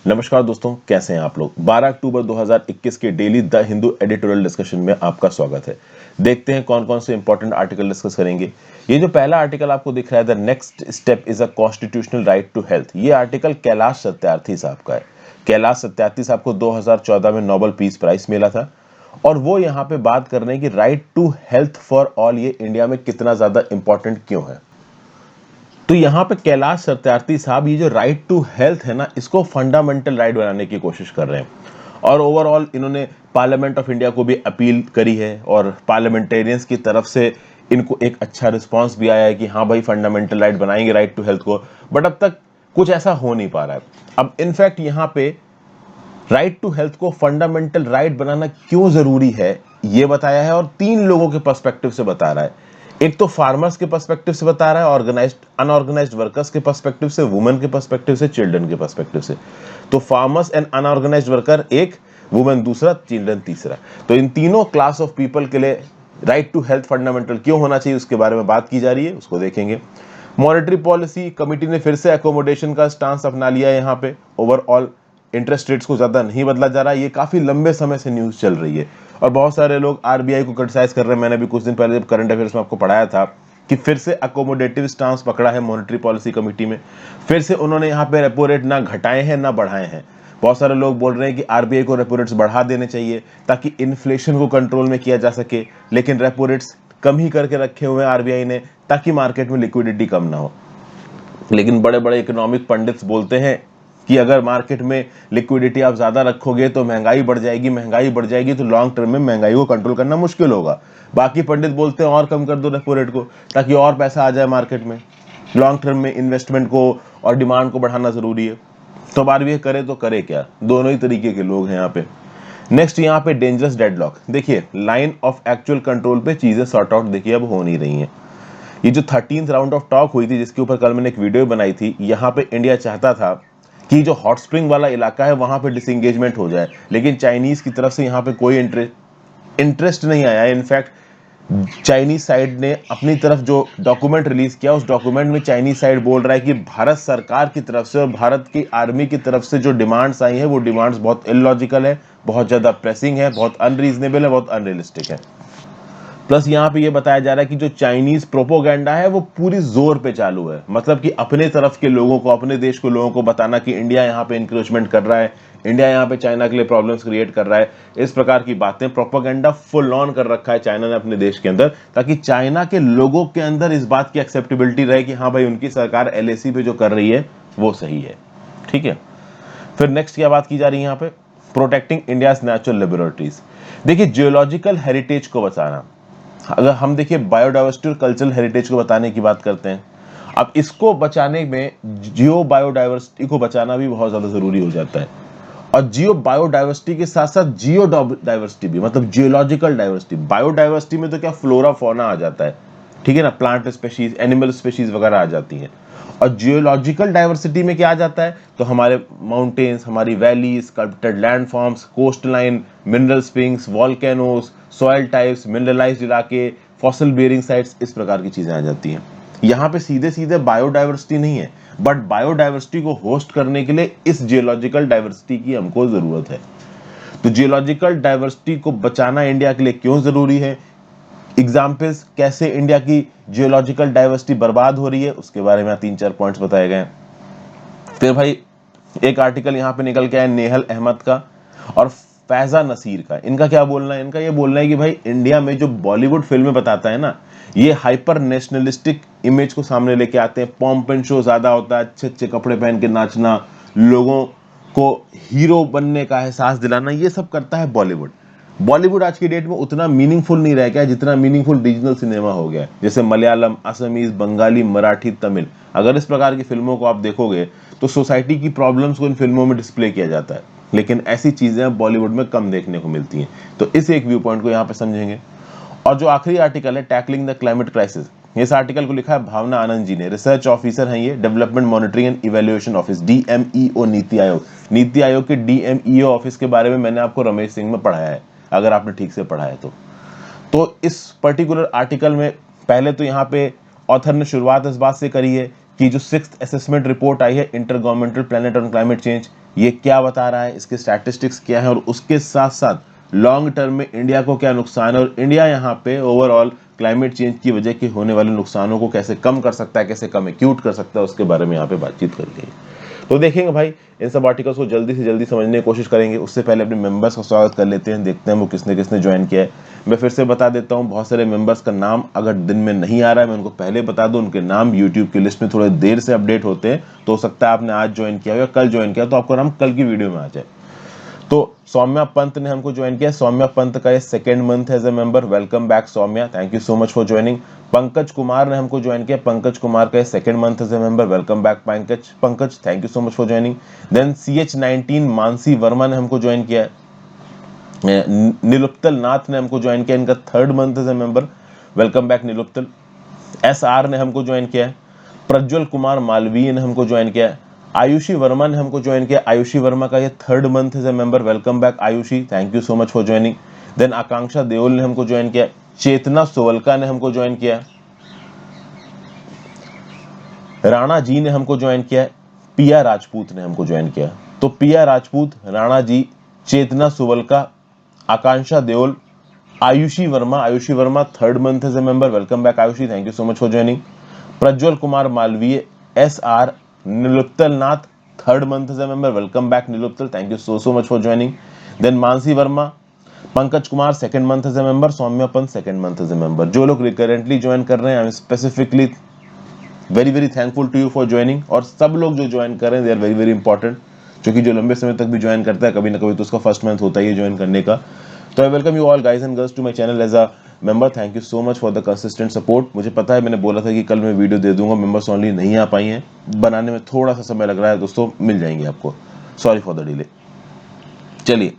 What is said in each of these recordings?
नमस्कार दोस्तों, कैसे हैं आप लोग। 12 अक्टूबर 2021 के daily the Hindu editorial discussion में आपका स्वागत है। देखते हैं कौन कौन से इंपॉर्टेंट आर्टिकल डिस्कस करेंगे। ये जो पहला आर्टिकल आपको दिख रहा है, the next step is a constitutional right to health, ये आर्टिकल कैलाश सत्यार्थी साहब का है। कैलाश सत्यार्थी साहब को 2014 में नोबेल पीस प्राइज मिला था और वो यहाँ पे बात कर रहे हैं कि right to health for all ये इंडिया में कितना ज्यादा इंपॉर्टेंट क्यों है। तो यहाँ पे कैलाश सत्यार्थी साहब ये जो राइट टू हेल्थ है ना, इसको फंडामेंटल राइट बनाने की कोशिश कर रहे हैं और ओवरऑल इन्होंने पार्लियामेंट ऑफ इंडिया को भी अपील करी है और पार्लियामेंटेरियंस की तरफ से इनको एक अच्छा रिस्पांस भी आया है कि हाँ भाई फंडामेंटल राइट बनाएंगे राइट टू हेल्थ को, बट अब तक कुछ ऐसा हो नहीं पा रहा है। अब इनफैक्ट यहाँ पे राइट टू हेल्थ को फंडामेंटल राइट बनाना क्यों जरूरी है ये बताया है और 3 लोगों के पर्सपेक्टिव से बता रहा है। एक तो फार्मर्स के पर्सपेक्टिव से बता रहा है, ऑर्गेनाइज्ड अनऑर्गेनाइज्ड वर्कर्स के पर्सपेक्टिव से, वुमेन के पर्सपेक्टिव से, चिल्ड्रन के पर्सपेक्टिव से। तो फार्मर्स एंड अनऑर्गेनाइज्ड वर्कर एक, वुमेन दूसरा, चिल्ड्रन तीसरा। तो इन तीनों क्लास ऑफ पीपल के लिए राइट टू हेल्थ फंडामेंटल क्यों होना चाहिए उसके बारे में बात की जा रही है, उसको देखेंगे। मॉनेटरी पॉलिसी कमिटी ने फिर से अकोमोडेशन का स्टांस अपना लिया है। यहाँ पे ओवरऑल इंटरेस्ट रेट्स को ज्यादा नहीं बदला जा रहा है। ये काफी लंबे समय से न्यूज चल रही है और बहुत सारे लोग आरबीआई को क्रिटिसाइज कर रहे हैं। मैंने भी कुछ दिन पहले जब करंट अफेयर्स में आपको पढ़ाया था कि फिर से अकोमोडेटिव स्टांस पकड़ा है मॉनेटरी पॉलिसी कमेटी में। फिर से उन्होंने यहाँ पे रेपो रेट ना घटाए हैं ना बढ़ाए हैं। बहुत सारे लोग बोल रहे हैं कि आरबीआई को रेपो रेट्स बढ़ा देने चाहिए ताकि इन्फ्लेशन को कंट्रोल में किया जा सके, लेकिन रेपो रेट्स कम ही करके रखे हुए हैं आरबीआई ने ताकि मार्केट में लिक्विडिटी कम ना हो। लेकिन बड़े बड़े इकोनॉमिक पंडित्स बोलते हैं कि अगर मार्केट में लिक्विडिटी आप ज्यादा रखोगे तो महंगाई बढ़ जाएगी, महंगाई बढ़ जाएगी तो लॉन्ग टर्म में महंगाई को कंट्रोल करना मुश्किल होगा। बाकी पंडित बोलते हैं और कम कर दो रेपो रेट को ताकि और पैसा आ जाए मार्केट में। लॉन्ग टर्म में इन्वेस्टमेंट को और डिमांड को बढ़ाना जरूरी है। तो अब आरबीआई करे तो करे क्या, दोनों ही तरीके के लोग हैं यहाँ पे। नेक्स्ट यहाँ पे डेंजरस डेडलॉक। देखिए लाइन ऑफ एक्चुअल कंट्रोल पे चीजें सॉर्ट आउट देखिए अब हो नहीं रही हैं। ये जो 13th राउंड ऑफ टॉक हुई थी जिसके ऊपर कल मैंने एक वीडियो बनाई थी, यहाँ पे इंडिया चाहता था कि जो हॉट स्प्रिंग वाला इलाका है वहां पे डिसएंगेजमेंट हो जाए, लेकिन चाइनीज की तरफ से यहाँ पे कोई इंटरेस्ट नहीं आया। इनफैक्ट चाइनीज साइड ने अपनी तरफ जो डॉक्यूमेंट रिलीज किया उस डॉक्यूमेंट में चाइनीज साइड बोल रहा है कि भारत सरकार की तरफ से और भारत की आर्मी की तरफ से जो डिमांड्स आई है वो डिमांड्स बहुत इलॉजिकल है, बहुत ज्यादा प्रेसिंग है, बहुत अनरीजनेबल है, बहुत अनरियलिस्टिक है। प्लस यहाँ पे ये बताया जा रहा है कि जो चाइनीज प्रोपोगेंडा है वो पूरी जोर पे चालू है, मतलब कि अपने तरफ के लोगों को, अपने देश के लोगों को बताना कि इंडिया यहाँ पे इंक्रोचमेंट कर रहा है, इंडिया यहाँ पे चाइना के लिए प्रॉब्लम्स क्रिएट कर रहा है। इस प्रकार की बातें, प्रोपोगेंडा फुल ऑन कर रखा है चाइना ने अपने देश के अंदर, ताकि चाइना के लोगों के अंदर इस बात की एक्सेप्टेबिलिटी रहे कि हाँ भाई उनकी सरकार एलएसी पे जो कर रही है वो सही है। ठीक है, फिर नेक्स्ट क्या बात की जा रही है यहाँ पे, प्रोटेक्टिंग इंडियाज नेचुरल लिबर्टीज। देखिए जियोलॉजिकल हेरिटेज को बचाना, अगर हम देखिए बायोडाइवर्सिटी और कल्चरल हेरिटेज को बताने की बात करते हैं, अब इसको बचाने में जियो बायोडाइवर्सिटी को बचाना भी बहुत ज्यादा जरूरी हो जाता है। और जियो बायोडाइवर्सिटी के साथ साथ जियो डाइवर्सिटी भी, मतलब जियोलॉजिकल डाइवर्सिटी। बायोडाइवर्सिटी में तो क्या फ्लोरा फौना आ जाता है, ठीक है ना, प्लांट स्पेशीज, एनिमल स्पेशीज वगैरह आ जाती हैं। और जियोलॉजिकल डाइवर्सिटी में क्या आ जाता है, तो हमारे माउंटेन्स, हमारी valleys, sculpted landforms, coast line, mineral springs, volcanoes, soil types, mineralised इलाके, फॉसिल बेयरिंग साइट्स, इस प्रकार की चीजें आ जाती हैं। यहाँ पे सीधे सीधे बायोडाइवर्सिटी नहीं है, बट बायोडाइवर्सिटी को होस्ट करने के लिए इस जियोलॉजिकल डाइवर्सिटी की हमको जरूरत है। तो जियोलॉजिकल डाइवर्सिटी को बचाना इंडिया के लिए क्यों जरूरी है, एग्जाम्पल्स कैसे इंडिया की जियोलॉजिकल डाइवर्सिटी बर्बाद हो रही है, उसके बारे में 3-4 पॉइंट्स बताए गए। फिर भाई एक आर्टिकल यहाँ पे निकल के आया नेहल अहमद का और फैजा नसीर का। इनका क्या बोलना है, इनका ये बोलना है कि भाई इंडिया में जो बॉलीवुड फिल्में बताता है ना, ये हाइपर नेशनलिस्टिक इमेज को सामने लेके आते हैं। पॉम्प एंड शो ज्यादा होता है, अच्छे अच्छे कपड़े पहन के नाचना, लोगों को हीरो बनने का एहसास दिलाना, ये सब करता है बॉलीवुड। बॉलीवुड आज की डेट में उतना मीनिंगफुल नहीं रह गया जितना मीनिंगफुल रीजनल सिनेमा हो गया, जैसे मलयालम, असमीज, बंगाली, मराठी, तमिल। अगर इस प्रकार की फिल्मों को आप देखोगे तो सोसाइटी की प्रॉब्लम्स को इन फिल्मों में डिस्प्ले किया जाता है, लेकिन ऐसी चीजें बॉलीवुड में कम देखने को मिलती हैं। तो इस एक व्यू पॉइंट को यहाँ पे समझेंगे। और जो आखिरी आर्टिकल है, टैकलिंग द क्लाइमेट क्राइसिस, इस आर्टिकल को लिखा है भावना आनंद जी ने, रिसर्च ऑफिसर हैं ये, development monitoring and evaluation office, DMEO, NITI Aayog. नीति आयोग के डीएमईओ ऑफिस के बारे में मैंने आपको रमेश सिंह में पढ़ाया है, अगर आपने ठीक से पढ़ा है तो इस पर्टिकुलर आर्टिकल में पहले तो यहाँ पे ऑथर ने शुरुआत इस बात से करी है कि जो 6th असेसमेंट रिपोर्ट आई है inter governmental planet on climate change, ये क्या बता रहा है, इसके स्टैटिस्टिक्स क्या है, और उसके साथ साथ लॉन्ग टर्म में इंडिया को क्या नुकसान है, और इंडिया यहाँ पे ओवरऑल क्लाइमेट चेंज की वजह के होने वाले नुकसानों को कैसे कम कर सकता है, कैसे कम एक्यूट कर सकता है, उसके बारे में यहाँ पे बातचीत कर ली। तो देखेंगे भाई, इन सब आर्टिकल्स को जल्दी से जल्दी समझने की कोशिश करेंगे। उससे पहले अपने मेंबर्स का स्वागत कर लेते हैं, देखते हैं वो किसने किसने ज्वाइन किया है। मैं फिर से बता देता हूँ, बहुत सारे मेंबर्स का नाम अगर दिन में नहीं आ रहा है, मैं उनको पहले बता दूं, उनके नाम यूट्यूब की लिस्ट में थोड़े देर से अपडेट होते हैं, तो हो सकता है आपने आज ज्वाइन किया या कल ज्वाइन किया, तो आपका नाम कल की वीडियो में आ जाए। तो सौम्या पंत ने हमको ज्वाइन किया। सौम्या पंत का ये second month as a member. Welcome back Saumya, thank you so much for joining. Pankaj Kumar ने हमको ज्वाइन किया। पंकज कुमार का ये second month as a member. Welcome back Pankaj, thank you so much for joining. Then CH19 Mansi Verma ने हमको ज्वाइन किया। नीलुप्तल नाथ ने हमको ज्वाइन किया, इनका third month as a member. Welcome back Niluptal. SR ने हमको ज्वाइन किया। प्रज्वल कुमार मालवीय ने हमको ज्वाइन किया। आयुषी वर्मा ने हमको ज्वाइन किया। आयुषी वर्मा का ये third month as a member. Welcome back Ayushi, thank you so much for joining. Then Akanksha Deol ने हमको ज्वाइन किया। चेतना सोवलका ने हमको ज्वाइन किया। राणा जी ने हमको ज्वाइन किया। पिया राजपूत ने हमको ज्वाइन किया। तो Piya Rajput, Rana ji, Chetna Sovalka, Akanksha Deol, Ayushi Verma third month as a member. Welcome back Ayushi, thank you so much for joining. Prajwal Kumar Malviya, SR, Niluptal Nath, third month as a member. Welcome back Niluptal, thank you so much for joining. Then Mansi Verma, Pankaj Kumar second month as a member, Saumya Pant second month as a member. जो लोग recurrently join कर रहे हैं, I am specifically very very thankful to you for joining. और सब लोग जो join कर रहे हैं, they are very very important, क्योंकि जो लंबे समय तक भी ज्वाइन करता है, कभी ना कभी तो उसका फर्स्ट मंथ होता ही है ज्वाइन करने का। तो I welcome you all guys and girls to my channel as a member. Thank you so much for the consistent support. मुझे पता है, मैंने बोला था कि कल मैं वीडियो दे दूंगा, मेंबर्स ओनली नहीं आ पाई हैं, बनाने में थोड़ा सा समय लग रहा है दोस्तों, मिल जाएंगे आपको, सॉरी फॉर द डिले। चलिए,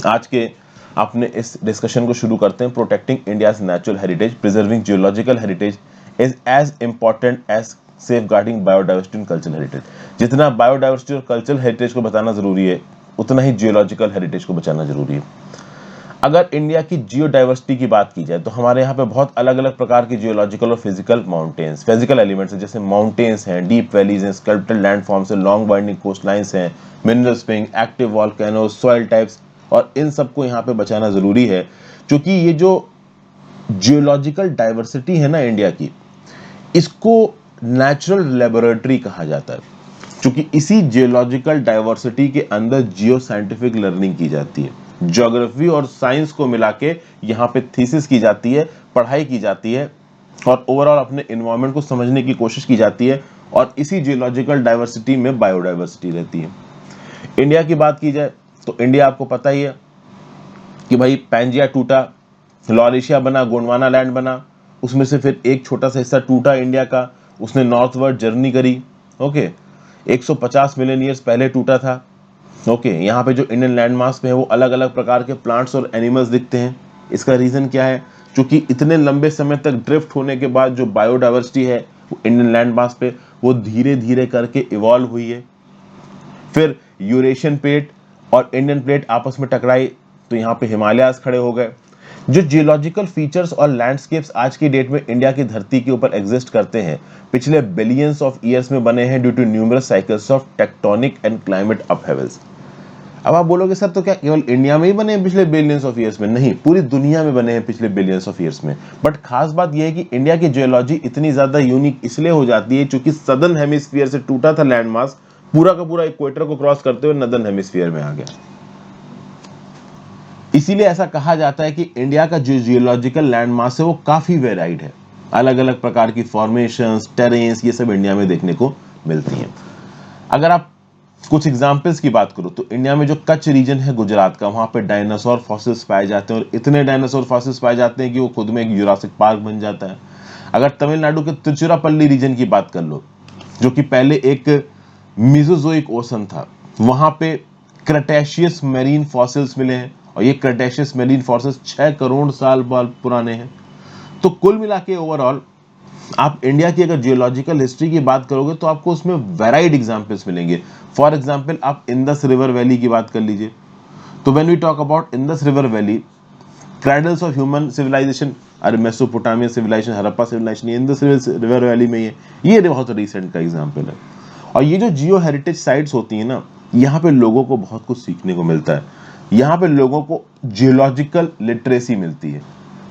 आज के अपने इस डिस्कशन को शुरू करते हैं। Protecting India's natural heritage, preserving geological heritage is as important as safeguarding biodiversity and cultural heritage. जितना बायोडाइवर्सिटी और कल्चरल हेरिटेज को बताना जरूरी है, उतना ही जियोलॉजिकल हेरिटेज को बचाना जरूरी है। अगर इंडिया की जियो डाइवर्सिटी की बात की जाए, तो हमारे यहाँ पे बहुत अलग अलग प्रकार की जियोलॉजिकल और फिजिकल माउंटेन्स, फिजिकल एलिमेंट्स हैं, जैसे माउंटेन्स हैं, डीप वैलीज हैं, स्कल्प्टेड लैंडफॉर्म्स हैं, लॉन्ग वाइंडिंग कोस्ट लाइन्स हैं, mineral spring, active volcanoes, soil types, और इन सबको यहाँ पे बचाना जरूरी है। क्योंकि ये जो जियोलॉजिकल डाइवर्सिटी है ना इंडिया की, इसको नेचुरल लेबोरेटरी कहा जाता है, क्योंकि इसी जियोलॉजिकल डाइवर्सिटी के अंदर जियो साइंटिफिक लर्निंग की जाती है। ज्योग्राफी और साइंस को मिला के यहाँ पे थीसिस की जाती है, पढ़ाई की जाती है, और ओवरऑल अपने एनवायरनमेंट को समझने की कोशिश की जाती है, और इसी जियोलॉजिकल डाइवर्सिटी में बायोडाइवर्सिटी रहती है। इंडिया की बात की जाए, तो इंडिया आपको पता ही है कि भाई पैंजिया टूटा, लॉरेशिया बना, गोंडवाना लैंड बना, उसमें से फिर एक छोटा सा हिस्सा टूटा इंडिया का, उसने नॉर्थवर्ड जर्नी करी। ओके, 150 मिलियन ईयर्स पहले टूटा था। ओके, यहाँ पे जो इंडियन लैंड मास में है, वो अलग अलग प्रकार के प्लांट्स और एनिमल्स दिखते हैं। इसका रीजन क्या है? क्योंकि इतने लंबे समय तक ड्रिफ्ट होने के बाद जो बायोडाइवर्सिटी है वो इंडियन लैंड मास पे, वो धीरे धीरे करके इवॉल्व हुई है। फिर यूरेशियन प्लेट और इंडियन प्लेट आपस में टकराई, तो यहाँ पे हिमालयाज खड़े हो गए। जो जियोलॉजिकल फीचर्स और लैंडस्केप्स आज की डेट में इंडिया की धरती के ऊपर एग्जिस्ट करते हैं, पिछले बिलियंस ऑफ ईयर्स में बने हैं due to numerous cycles of tectonic and climate upheavals. अब आप बोलोगे सर, तो क्या केवल इंडिया में ही बने हैं पिछले बिलियंस ऑफ ईयर्स में? नहीं, पूरी दुनिया में बने हैं पिछले बिलियंस ऑफ ईयर्स में। बट खास बात यह है कि इंडिया की जियोलॉजी इतनी ज्यादा यूनिक इसलिए हो जाती है क्योंकि सदर्न हेमिस्फीयर से टूटा था लैंड मास, पूरा का पूरा इक्वेटर को क्रॉस करते हुए नदर्न हेमिस्फीयर में आ गया। इसीलिए ऐसा कहा जाता है कि इंडिया का जो जियोलॉजिकल लैंड मास है वो काफी वेराइड है। अलग अलग प्रकार की फॉर्मेशंस, टेरेन्स, ये सब इंडिया में देखने को मिलती हैं। अगर आप कुछ एग्जाम्पल्स की बात करो, तो इंडिया में जो कच्छ रीजन है गुजरात का, वहां पे डायनासोर फॉसिल्स पाए जाते हैं, और इतने डायनासोर फॉसिल्स पाए जाते हैं कि वो खुद में एक जुरासिक पार्क बन जाता है। अगर तमिलनाडु के तिरुचिरापल्ली रीजन की बात कर लो, जो कि पहले एक मीजोजोइक ओशन था, वहां पे क्रेटेशियस मेरीन फॉसिल्स मिले हैं, और ये क्रेटेशियस मेरीन फॉसिल्स 6 करोड़ साल पुराने हैं। तो कुल मिला के ओवरऑल आप इंडिया की अगर जियोलॉजिकल हिस्ट्री की बात करोगे, तो आपको उसमें वेराइड एग्जांपल्स मिलेंगे। फॉर एग्जांपल, आप इंडस रिवर वैली की बात कर लीजिए। तो when we talk about Indus river valley, cradles of human civilisation, अरे Mesopotamian civilisation, Harappa civilisation, Indus river valley में ये बहुत रिसेंट का एग्जांपल है। और ये जो जियो हेरिटेज साइट्स होती है ना, यहाँ पे लोगों को बहुत कुछ सीखने को मिलता है। यहाँ पे लोगों को जियोलॉजिकल लिटरेसी मिलती है,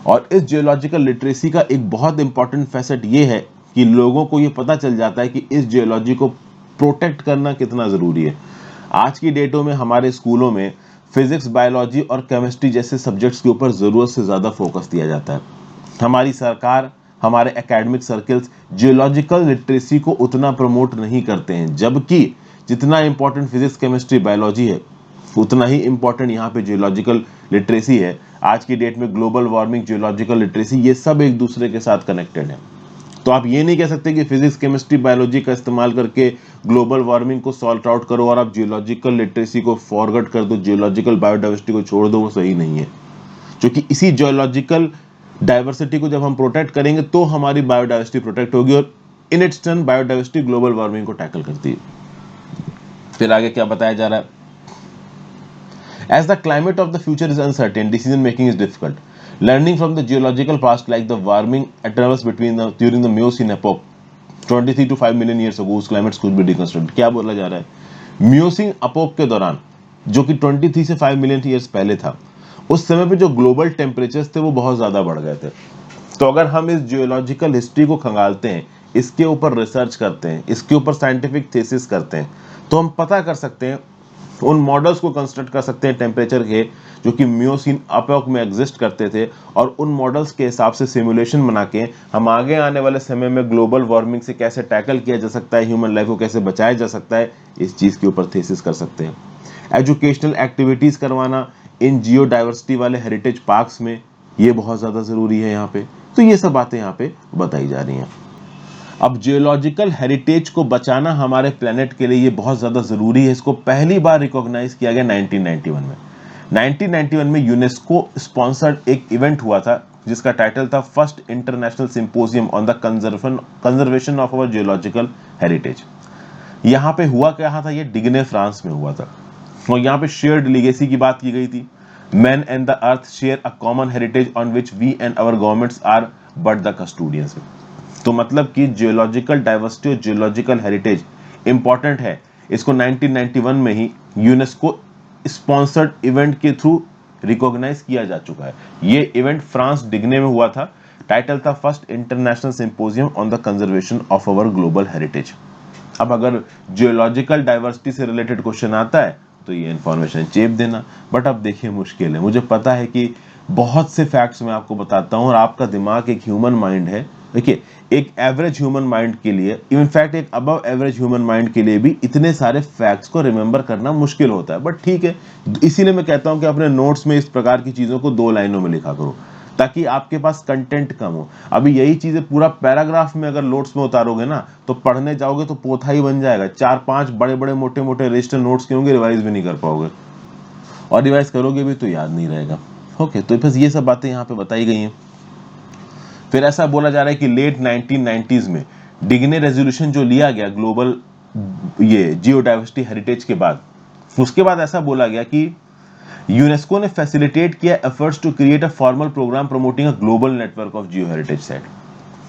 और इस जियोलॉजिकल लिटरेसी का एक बहुत इंपॉर्टेंट फैसेट ये है कि लोगों को ये पता चल जाता है कि इस जियोलॉजी को प्रोटेक्ट करना कितना ज़रूरी है। आज की डेटों में हमारे स्कूलों में फिजिक्स, बायोलॉजी और केमिस्ट्री जैसे सब्जेक्ट्स के ऊपर ज़रूरत से ज़्यादा फोकस दिया जाता है। हमारी सरकार, हमारे एकेडमिक सर्कल्स जियोलॉजिकल लिटरेसी को उतना प्रमोट नहीं करते हैं, जबकि जितना इंपॉर्टेंट फिजिक्स, केमिस्ट्री, बायोलॉजी है उतना ही इंपॉर्टेंट यहाँ पे जियोलॉजिकल लिटरेसी है। आज की डेट में ग्लोबल वार्मिंग, जियोलॉजिकल लिटरेसी, ये सब एक दूसरे के साथ कनेक्टेड है। तो आप ये नहीं कह सकते कि फिजिक्स, केमिस्ट्री, बायोलॉजी का इस्तेमाल करके ग्लोबल वार्मिंग को सॉल्व आउट करो और आप जियोलॉजिकल लिटरेसी को फॉरवर्ड कर दो, जियोलॉजिकल बायोडाइवर्सिटी को छोड़ दो। वो सही नहीं है, क्योंकि इसी जियोलॉजिकल डाइवर्सिटी को जब हम प्रोटेक्ट करेंगे तो हमारी बायोडाइवर्सिटी प्रोटेक्ट होगी, और in its turn biodiversity global warming को टैकल करती है। फिर आगे क्या बताया जा रहा है? As the climate of the future is uncertain, decision making is difficult. Learning from the geological past, like the warming intervals during the Miocene epoch, 23 to 5 million years ago, whose climates could be reconstructed. क्या बोला जा रहा है? Miocene epoch के दौरान, जो कि 23 से 5 मिलियन ईयर्स पहले था, उस समय पे जो ग्लोबल टेम्परेचर्स थे वो बहुत ज़्यादा बढ़ गए थे। तो अगर हम इस जियोलॉजिकल हिस्ट्री को खंगालते हैं, इसके ऊपर रिसर्च करते हैं, इसके ऊपर साइंटिफिक थीसिस करते हैं, तो हम पता कर सकते हैं, उन मॉडल्स को कंस्ट्रक्ट कर सकते हैं टेम्परेचर के, जो कि मियोसीन एपोक में एग्जिस्ट करते थे, और उन मॉडल्स के हिसाब से सिमुलेशन बना के हम आगे आने वाले समय में ग्लोबल वार्मिंग से कैसे टैकल किया जा सकता है, ह्यूमन लाइफ को कैसे बचाया जा सकता है, इस चीज़ के ऊपर थीसिस कर सकते हैं। एजुकेशनल एक्टिविटीज़ करवाना इन जियो डाइवर्सिटी वाले हेरिटेज पार्क्स में, ये बहुत ज़्यादा ज़रूरी है यहाँ पे। तो ये सब बातें यहाँ पे बताई जा रही हैं। अब जियोलॉजिकल हेरिटेज को बचाना हमारे प्लेनेट के लिए ये बहुत ज़्यादा ज़रूरी है। इसको पहली बार रिकॉग्नाइज किया गया 1991 में। 1991 में यूनेस्को स्पॉन्सर्ड एक इवेंट हुआ था जिसका टाइटल था first international symposium on the conservation of our geological heritage. यहाँ पे हुआ क्या था? ये डिग्ने, फ्रांस में हुआ था, और यहाँ पे शेयर्ड लीगेसी की बात की गई थी। Man and the earth share a common heritage on which we and our governments are but the custodians. तो मतलब कि जियोलॉजिकल डाइवर्सिटी और जियोलॉजिकल हेरिटेज इंपॉर्टेंट है। इसको 1991 में ही यूनेस्को स्पॉन्सर्ड इवेंट के थ्रू रिकॉग्नाइज किया जा चुका है। ये इवेंट फ्रांस डिग्ने में हुआ था। टाइटल था first international symposium on the conservation of our global heritage. अब अगर जियोलॉजिकल डाइवर्सिटी से रिलेटेड क्वेश्चन आता है तो ये इन्फॉर्मेशन चेप देना, बट अब देखिए मुश्किल है। मुझे पता है कि बहुत से फैक्ट्स मैं आपको बताता हूँ, और आपका दिमाग एक ह्यूमन माइंड है। देखिए, एक एवरेज ह्यूमन माइंड के लिए, इनफैक्ट एक अबव एवरेज ह्यूमन माइंड के लिए भी इतने सारे फैक्ट्स को रिमेंबर करना मुश्किल होता है, बट ठीक है। इसीलिए मैं कहता हूं कि अपने नोट्स में इस प्रकार की चीज़ों को 2 लाइनों में लिखा करो, ताकि आपके पास कंटेंट कम हो। अभी यही चीज़ें पूरा पैराग्राफ में अगर नोट्स में उतारोगे ना, तो पढ़ने जाओगे तो पोथा ही बन जाएगा। 4-5 बड़े बड़े मोटे मोटे रजिस्टर नोट्स के होंगे, रिवाइज भी नहीं कर पाओगे, और रिवाइज करोगे भी तो याद नहीं रहेगा। ओके, तो बस ये सब बातें यहाँ पे बताई गई हैं। फिर ऐसा बोला जा रहा है कि लेट 1990s में डिग्ने रेजोल्यूशन जो लिया गया ग्लोबल ये जियोडाइवर्सिटी हेरिटेज के बाद, उसके बाद ऐसा बोला गया कि यूनेस्को ने फैसिलिटेट किया efforts to create a formal programme promoting a global network of geo heritage site.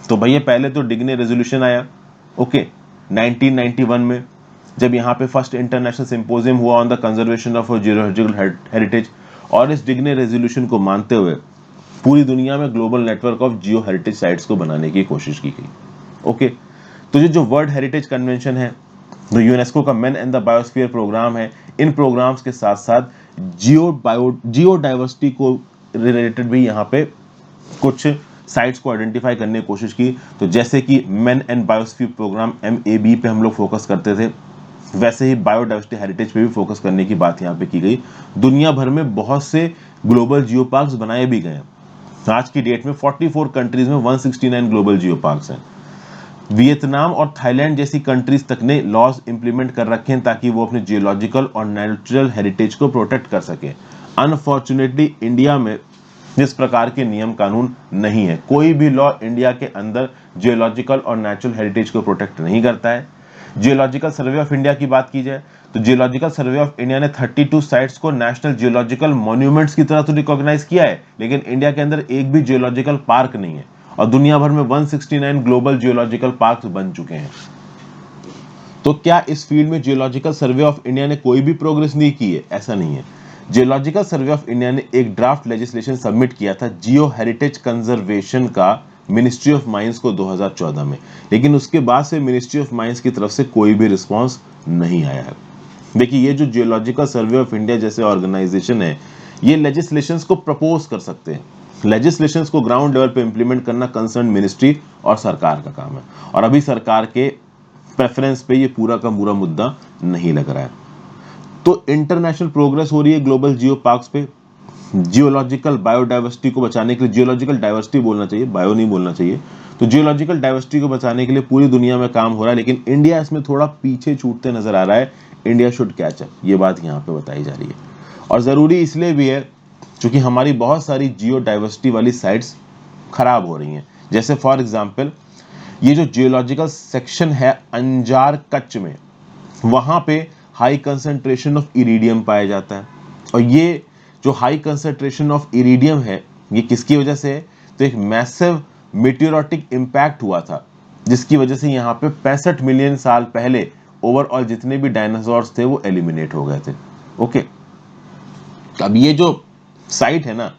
तो भैया पहले तो डिग्ने रेजोल्यूशन आया, ओके, 1991 में, जब यहाँ पे फर्स्ट इंटरनेशनल सिंपोजियम हुआ on the conservation of geological heritage, और इस डिग्ने रेजोल्यूशन को मानते हुए पूरी दुनिया में global network of geo heritage sites को बनाने की कोशिश की गई। ओके, तो ये जो वर्ल्ड हेरिटेज कन्वेंशन है, जो यूनेस्को का man and the biosphere programme है, इन प्रोग्राम्स के साथ साथ जियो डाइवर्सिटी को रिलेटेड भी यहाँ पे कुछ साइट्स को आइडेंटिफाई करने की कोशिश की। तो जैसे कि man and biosphere programme MAB पे हम लोग फोकस करते थे, वैसे ही बायोडाइवर्सिटी हेरिटेज पे भी फोकस करने की बात यहाँ पे की गई। दुनिया भर में बहुत से ग्लोबल जियो पार्क्स बनाए भी गए। आज की डेट में 44 कंट्रीज में 169 ग्लोबल जियो पार्क्स हैं। वियतनाम और थाईलैंड जैसी कंट्रीज तक ने लॉज इंप्लीमेंट कर रखे हैं ताकि वो अपने जियोलॉजिकल और नेचुरल हेरिटेज को प्रोटेक्ट कर सके। अनफॉर्चुनेटली इंडिया में इस प्रकार के नियम कानून नहीं है। कोई भी लॉ इंडिया के अंदर जियोलॉजिकल और नेचुरल हेरिटेज को प्रोटेक्ट नहीं करता है। जियोलॉजिकल सर्वे ऑफ इंडिया की बात की जाए तो जियोलॉजिकल सर्वे ऑफ इंडिया ने 32 साइट्स को नेशनल जियोलॉजिकल मॉन्यूमेंट्स की तरह तो रिकॉग्नाइज किया है, लेकिन इंडिया के अंदर एक भी जियोलॉजिकल पार्क नहीं है, और दुनिया भर में 169 ग्लोबल जियोलॉजिकल पार्क बन चुके हैं। तो क्या इस फील्ड में जियोलॉजिकल सर्वे ऑफ इंडिया ने कोई भी प्रोग्रेस नहीं की है? ऐसा नहीं है। जियोलॉजिकल सर्वे ऑफ इंडिया ने एक ड्राफ्ट लेजिस्लेशन सबमिट किया था जियो हेरिटेज कंजर्वेशन का मिनिस्ट्री ऑफ माइंस को 2014 में, लेकिन उसके बाद से मिनिस्ट्री ऑफ माइंस की तरफ से कोई भी रिस्पॉन्स नहीं आया है। देखिए, ये जो जियोलॉजिकल सर्वे ऑफ इंडिया जैसे ऑर्गेनाइजेशन है, ये लेजिस्लेशंस को प्रपोज कर सकते हैं। लेजिस्लेशंस को ग्राउंड लेवल पे इंप्लीमेंट करना कंसर्न मिनिस्ट्री और सरकार का काम है, और अभी सरकार के प्रेफरेंस पे ये पूरा का पूरा मुद्दा नहीं लग रहा है। तो इंटरनेशनल प्रोग्रेस हो रही है ग्लोबल जियो पार्क्स पे। जियोलॉजिकल बायोडाइवर्सिटी को बचाने के लिए, जियोलॉजिकल डाइवर्सिटी बोलना चाहिए, बायो नहीं बोलना चाहिए, तो जियोलॉजिकल डाइवर्सिटी को बचाने के लिए पूरी दुनिया में काम हो रहा है, लेकिन इंडिया इसमें थोड़ा पीछे छूटते नजर आ रहा है। इंडिया शुड कैच अप, ये बात यहाँ पे बताई जा रही है। और जरूरी इसलिए भी है क्योंकि हमारी बहुत सारी जियो डाइवर्सिटी वाली साइट्स खराब हो रही हैं। जैसे फॉर एग्जाम्पल, ये जो जियोलॉजिकल सेक्शन है अंजार कच्छ में, वहां पे हाई कंसंट्रेशन ऑफ इरिडियम पाया जाता है। और ये जो हाई कंसंट्रेशन ऑफ इरिडियम है, ये किसकी वजह से है? तो एक मैसिव मेटेओरिटिक इम्पैक्ट हुआ था, जिसकी वजह से यहाँ पे 65 मिलियन साल पहले ओवरऑल जितने भी डायनासोर्स थे वो एलिमिनेट हो गए थे। ओके, अब ये जो साइट है ना,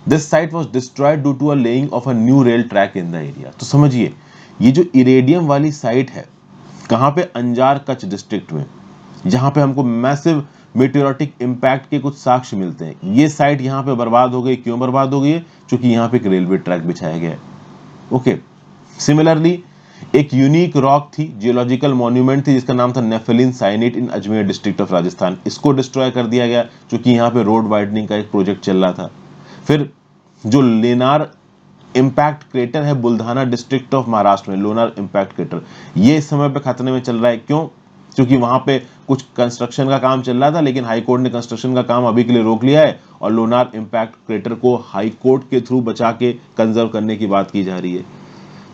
this site was destroyed due to a laying of a new rail track in the area. तो समझिए, ये जो इरेडियम वाली साइट है कहाँ पे? अंजार कच्छ डिस्ट्रिक्ट में, जहां पे हमको मैसिव मेटेओरिटिक इम्पैक्ट के कुछ साक्ष्य मिलते हैं। ये साइट यहाँ पे बर्बाद हो गई। क्यों बर्बाद हो गई है? क्योंकि यहाँ पे एक रेलवे ट्रैक बिछाया गया है। ओके, सिमिलरली एक यूनिक रॉक थी, जियोलॉजिकल मॉन्यूमेंट थी, जिसका नाम था nepheline syenite in Ajmer district of Rajasthan. इसको डिस्ट्रॉय कर दिया गया क्योंकि यहाँ पे रोड वाइडनिंग का एक प्रोजेक्ट चल रहा था। फिर जो लेनार इम्पैक्ट क्रेटर है बुल्धाना डिस्ट्रिक्ट ऑफ महाराष्ट्र में, लोनार इम्पैक्ट क्रेटर, ये इस समय पे खतरे में चल रहा है। क्यों? क्योंकि वहां पे कुछ कंस्ट्रक्शन का काम चल रहा था, लेकिन हाई कोर्ट ने कंस्ट्रक्शन का काम अभी के लिए रोक लिया है, और लोनार इम्पैक्ट क्रेटर को हाई कोर्ट के थ्रू बचा के कंजर्व करने की बात की जा रही है।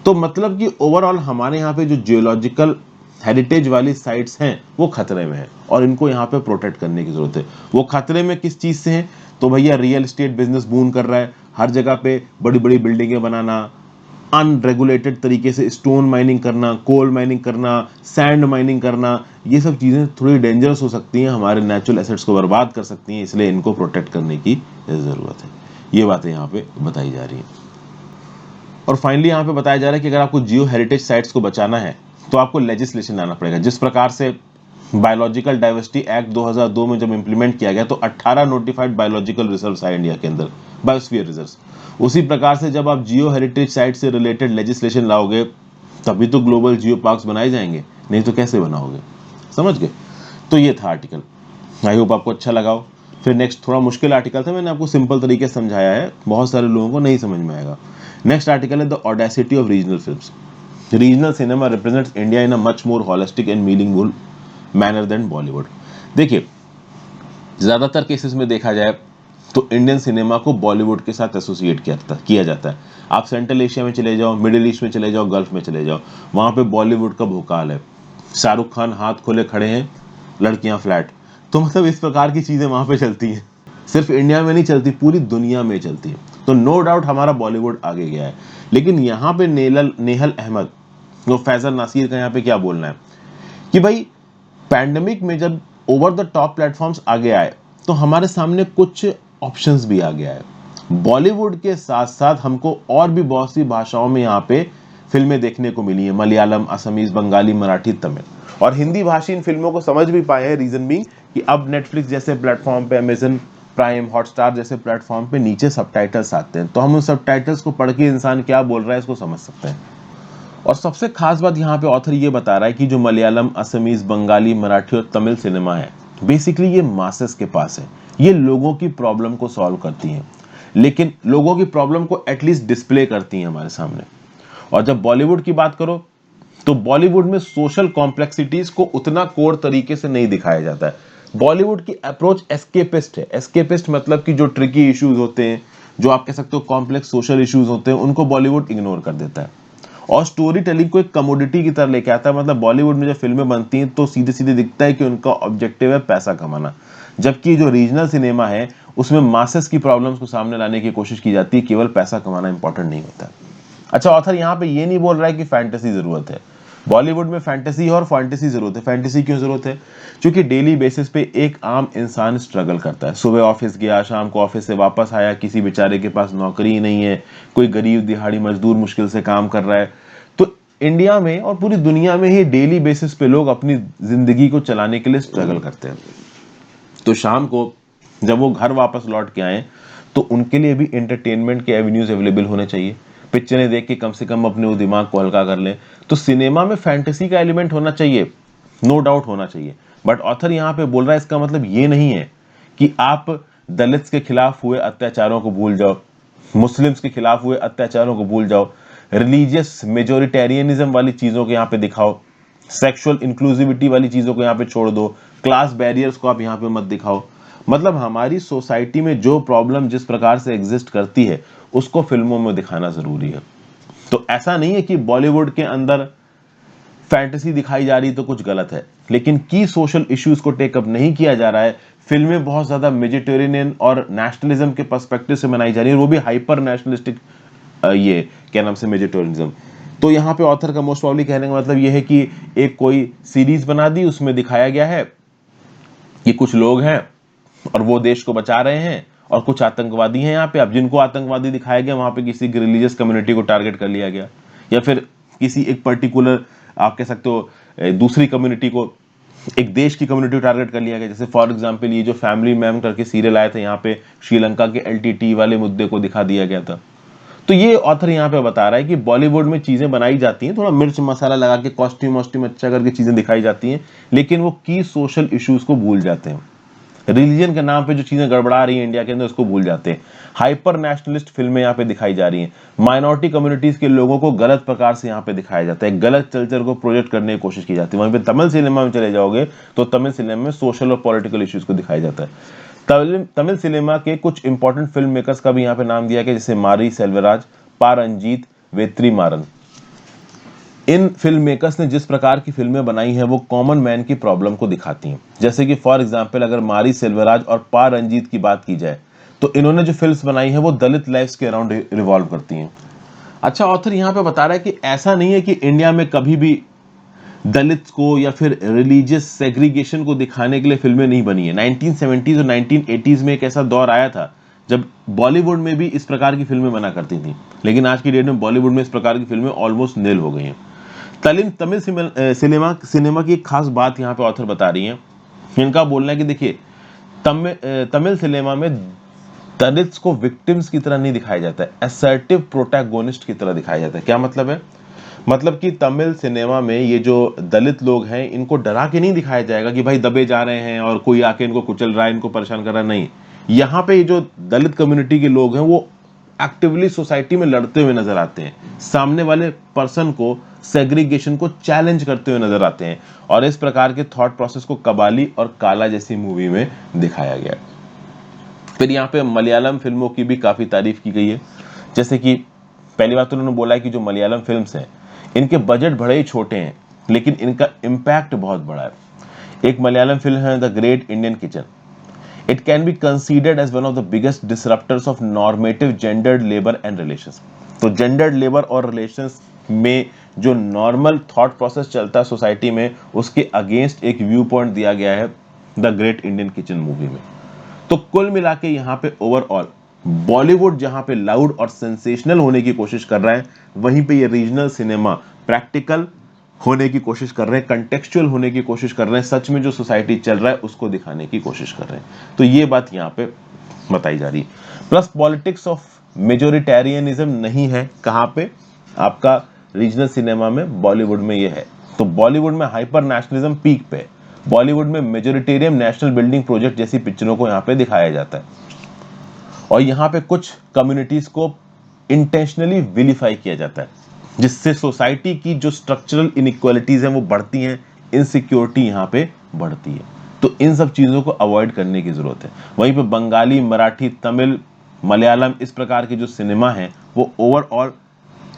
तो मतलब कि ओवरऑल हमारे यहाँ पे जो जियोलॉजिकल हेरिटेज वाली साइट्स हैं वो खतरे में हैं, और इनको यहाँ पे प्रोटेक्ट करने की जरूरत है। वो खतरे में किस चीज से हैं? तो भैया, रियल एस्टेट बिजनेस बूम कर रहा है, हर जगह पे बड़ी बड़ी बिल्डिंगें बनाना, अनरेगुलेटेड तरीके से स्टोन माइनिंग करना, कोल माइनिंग करना, सैंड माइनिंग करना, ये सब चीजें थोड़ी डेंजरस हो सकती हैं, हमारे नेचुरल एसेट्स को बर्बाद कर सकती हैं, इसलिए इनको प्रोटेक्ट करने की जरूरत है। ये बातें यहाँ पे बताई जा रही हैं। और फाइनली यहाँ पे बताया जा रहा है कि अगर आपको जियो हेरिटेज साइट्स को बचाना है तो आपको लेजिस्लेशन लाना पड़ेगा। जिस प्रकार से बायोलॉजिकल डाइवर्सिटी एक्ट 2002 में जब इंप्लीमेंट किया गया तो 18 नोटिफाइड बायोलॉजिकल रिजर्व्स आए इंडिया के अंदर, बायोस्फीयर रिजर्व्स। उसी प्रकार से जब आप जियो हेरिटेज साइट से रिलेटेड लेजिस्लेशन लाओगे तभी तो ग्लोबल जियो पार्क्स बनाए जाएंगे, नहीं तो कैसे बनाओगे? समझ गए? तो ये था आर्टिकल, आई होप आपको अच्छा लगा हो। फिर नेक्स्ट थोड़ा मुश्किल आर्टिकल था, मैंने आपको सिंपल तरीके से समझाया है, बहुत सारे लोगों को नहीं समझ में आएगा। नेक्स्ट आर्टिकल है the audacity of regional films. Regional cinema represents India in a much more holistic and meaningful manner than Bollywood. देखिए, ज्यादातर केसेस में देखा जाए तो इंडियन सिनेमा को बॉलीवुड के साथ एसोसिएट किया जाता है। आप सेंट्रल एशिया में चले जाओ, मिडिल ईस्ट में चले जाओ, गल्फ में चले जाओ, वहां पे बॉलीवुड का भूकाल है। शाहरुख खान हाथ खोले खड़े हैं, लड़कियां फ्लैट। तो मतलब इस प्रकार की चीजें वहां पे चलती हैं। सिर्फ इंडिया में नहीं चलती, पूरी दुनिया में चलती है। तो नो डाउट हमारा बॉलीवुड आगे गया है, लेकिन यहाँ पे नेहल अहमद और फैजल नासिर का यहाँ पे क्या बोलना है कि भाई, पैंडेमिक में जब ओवर द टॉप प्लेटफॉर्म्स आगे आए तो हमारे सामने कुछ ऑप्शंस भी आ गया है। बॉलीवुड के साथ साथ हमको और भी बहुत सी भाषाओं में यहाँ पे फिल्में देखने को मिली है, मलयालम, असमीज, बंगाली, मराठी, तमिल, और हिंदी भाषी इन फिल्मों को समझ भी पाए हैं। रीजन बीइंग कि अब नेटफ्लिक्स जैसे प्लेटफॉर्म पे, अमेजन प्राइम, हॉटस्टार जैसे प्लेटफॉर्म पे नीचे सबटाइटल्स आते हैं, तो हम उन सबटाइटल्स को पढ़ के इंसान क्या बोल रहा है इसको समझ सकते हैं। और सबसे खास बात यहाँ पे ऑथर ये बता रहा है कि जो मलयालम, असमीज, बंगाली, मराठी और तमिल सिनेमा है, बेसिकली ये मासेस के पास है, ये लोगों की प्रॉब्लम को सॉल्व करती हैं, लेकिन लोगों की प्रॉब्लम को एटलीस्ट डिस्प्ले करती हैं हमारे सामने। और जब बॉलीवुड की बात करो तो बॉलीवुड में सोशल कॉम्प्लेक्सिटीज को उतना कोर तरीके से नहीं दिखाया जाता है। बॉलीवुड की अप्रोच एस्केपिस्ट है। एस्केपिस्ट मतलब कि जो ट्रिकी इश्यूज होते हैं, जो आप कह सकते हो कॉम्प्लेक्स सोशल इश्यूज होते हैं, उनको बॉलीवुड इग्नोर कर देता है और स्टोरी टेलिंग को एक कमोडिटी की तरह लेके आता है। मतलब बॉलीवुड में जब फिल्में बनती हैं तो सीधे सीधे दिखता है कि उनका ऑब्जेक्टिव है पैसा कमाना, जबकि जो रीजनल सिनेमा है उसमें मासेस की प्रॉब्लम्स को सामने लाने की कोशिश की जाती है, केवल पैसा कमाना इंपॉर्टेंट नहीं होता। अच्छा, ऑथर यहाँ पे ये नहीं बोल रहा है कि फैंटेसी जरूरत है, बॉलीवुड में फैंटेसी और फैंटेसी जरूरत है। फैंटेसी क्यों जरूरत है? क्योंकि डेली बेसिस पे एक आम इंसान स्ट्रगल करता है। सुबह ऑफिस गया, शाम को ऑफिस से वापस आया, किसी बेचारे के पास नौकरी ही नहीं है, कोई गरीब दिहाड़ी मजदूर मुश्किल से काम कर रहा है। तो इंडिया में और पूरी दुनिया में ही डेली बेसिस पे लोग अपनी जिंदगी को चलाने के लिए स्ट्रगल करते हैं। तो शाम को जब वो घर वापस लौट के आए तो उनके लिए भी एंटरटेनमेंट के एवेन्यूज अवेलेबल होने चाहिए। पिक्चरें देख के कम से कम अपने वो दिमाग को हल्का कर लें। तो सिनेमा में फैंटेसी का एलिमेंट होना चाहिए, नो डाउट होना चाहिए। बट ऑथर यहाँ पे बोल रहा है इसका मतलब ये नहीं है कि आप दलित्स के खिलाफ हुए अत्याचारों को भूल जाओ, मुस्लिम्स के खिलाफ हुए अत्याचारों को भूल जाओ, रिलीजियस मेजोरिटेरियनिज्म वाली चीजों को यहाँ पे दिखाओ, सेक्सुअल इंक्लूसिविटी वाली चीजों को यहाँ पे छोड़ दो, क्लास बैरियर्स को आप यहाँ पे मत दिखाओ। मतलब हमारी सोसाइटी में जो प्रॉब्लम जिस प्रकार से एग्जिस्ट करती है उसको फिल्मों में दिखाना जरूरी है। तो ऐसा नहीं है कि बॉलीवुड के अंदर फैंटेसी दिखाई जा रही तो कुछ गलत है, लेकिन की सोशल इश्यूज को टेकअप नहीं किया जा रहा है। फिल्में बहुत ज्यादा मेडिटेरेनियन और नेशनलिज्म के पर्सपेक्टिव से बनाई जा रही है, वो भी हाइपर नेशनलिस्टिक, ये क्या नाम से, मेडिटेरियनिज्म। तो यहाँ पे ऑथर का मोस्ट प्रॉब्ली कहने का मतलब ये है कि एक कोई सीरीज बना दी, उसमें दिखाया गया है कि कुछ लोग हैं और वो देश को बचा रहे हैं और कुछ आतंकवादी हैं यहाँ पे। अब जिनको आतंकवादी दिखाया गया वहां पे किसी रिलीजियस कम्युनिटी को टारगेट कर लिया गया, या फिर किसी एक पर्टिकुलर, आप कह सकते हो दूसरी कम्युनिटी को, एक देश की कम्युनिटी को टारगेट कर लिया गया। जैसे फॉर एग्जांपल ये जो फैमिली मैन करके सीरियल आए थे, यहाँ पे श्रीलंका के एलटीटी वाले मुद्दे को दिखा दिया गया था। तो ये ऑथर यहाँ पे बता रहा है कि बॉलीवुड में चीजें बनाई जाती हैं, थोड़ा मिर्च मसाला लगा के, कॉस्ट्यूम वॉस्ट्यूम अच्छा करके चीजें दिखाई जाती हैं, लेकिन वो की सोशल इश्यूज को भूल जाते हैं। रिलीजन के नाम पे जो चीजें गड़बड़ा रही हैं इंडिया के अंदर उसको भूल जाते हैं। हाइपर नेशनलिस्ट फिल्में यहाँ पे दिखाई जा रही हैं। माइनॉरिटी कम्युनिटीज के लोगों को गलत प्रकार से यहाँ पे दिखाया जाता है, गलत कल्चर को प्रोजेक्ट करने की कोशिश की जाती है। वहीं पे तमिल सिनेमा में चले जाओगे तो तमिल सिनेमा में सोशल और पॉलिटिकल इश्यूज को दिखाया जाता है। तमिल सिनेमा के कुछ इंपॉर्टेंट फिल्म मेकर्स का भी यहाँ पे नाम दिया गया, जैसे मारी सेल्वराज, पा रंजीत, वेत्री मारन। इन फिल्म मेकर्स ने जिस प्रकार की फिल्में बनाई हैं वो कॉमन मैन की प्रॉब्लम को दिखाती हैं। जैसे कि फॉर एग्जांपल अगर मारी सेल्वराज और पा रंजीत की बात की जाए तो इन्होंने जो फिल्म्स बनाई हैं वो दलित लाइफ्स के अराउंड रिवॉल्व करती हैं। अच्छा, ऑथर यहाँ पे बता रहा है कि ऐसा नहीं है कि इंडिया में कभी भी दलित को या फिर रिलीजियस सेग्रीगेशन को दिखाने के लिए फिल्में नहीं बनी है। 1970s और 1980s में एक ऐसा दौर आया था जब बॉलीवुड में भी इस प्रकार की फिल्में बना करती थी, लेकिन आज की डेट में बॉलीवुड में इस प्रकार की फिल्में ऑलमोस्ट नील हो गई हैं। तमिल सिनेमा की एक खास बात यहाँ पे ऑथर बता रही है। इनका बोलना है कि देखिए, तमिल सिनेमा में दलित्स को विक्टिम्स की तरह नहीं दिखाया जाता है, असर्टिव प्रोटैगोनिस्ट की तरह दिखाया जाता है। क्या मतलब है? मतलब कि तमिल सिनेमा में ये जो दलित लोग हैं इनको डरा के नहीं दिखाया जाएगा कि भाई दबे जा रहे हैं और कोई आके इनको कुचल रहा है, इनको परेशान कर रहा है। नहीं, यहाँ पे जो दलित कम्युनिटी के लोग हैं वो एक्टिवली सोसाइटी में लड़ते हुए नजर आते हैं, सामने वाले पर्सन को, सेग्रीगेशन को चैलेंज करते हुए नजर आते हैं। और इस प्रकार के थॉट प्रोसेस को कबाली और काला जैसी मूवी में दिखाया गया। फिर यहाँ पे मलयालम फिल्मों की भी काफी तारीफ की गई है। जैसे कि पहली बात तो उन्होंने बोला है कि जो मलयालम फिल्म्स हैं इनके बजट बड़े ही छोटे हैं लेकिन इनका इम्पैक्ट बहुत बड़ा है। एक मलयालम फिल्म है the great Indian kitchen. It can be considered as one of the biggest disruptors of normative gendered labor and relations. तो gendered labor और relations में जो नॉर्मल थॉट प्रोसेस चलता है सोसाइटी में उसके अगेंस्ट एक व्यू पॉइंट दिया गया है the great Indian kitchen movie में। तो कुल मिला के यहाँ पे ओवरऑल बॉलीवुड जहाँ पे लाउड और सेंसेशनल होने की कोशिश कर रहा है, वहीं पे ये रीजनल सिनेमा प्रैक्टिकल होने की कोशिश कर रहे हैं, कंटेक्चुअल होने की कोशिश कर रहे हैं, सच में जो सोसाइटी चल रहा है उसको दिखाने की कोशिश कर रहे हैं। तो ये बात यहाँ पे बताई जा रही है। प्लस पॉलिटिक्स ऑफ मेजोरिटेरियनिज्म नहीं है कहाँ पे, आपका रीजनल सिनेमा में, बॉलीवुड में ये है। तो बॉलीवुड में हाइपर नेशनलिज्म पीक पे, बॉलीवुड में मेजोरिटेरियन नेशनल बिल्डिंग प्रोजेक्ट जैसी पिक्चरों को यहाँ पे दिखाया जाता है। और यहाँ पे कुछ कम्युनिटीज को इंटेंशनली विलीफाई किया जाता है जिससे सोसाइटी की जो स्ट्रक्चरल इनइक्वालिटीज हैं वो बढ़ती हैं, इनसिक्योरिटी यहाँ पे बढ़ती है। तो इन सब चीजों को अवॉइड करने की जरूरत है। वहीं पे बंगाली, मराठी, तमिल, मलयालम, इस प्रकार के जो सिनेमा हैं वो ओवरऑल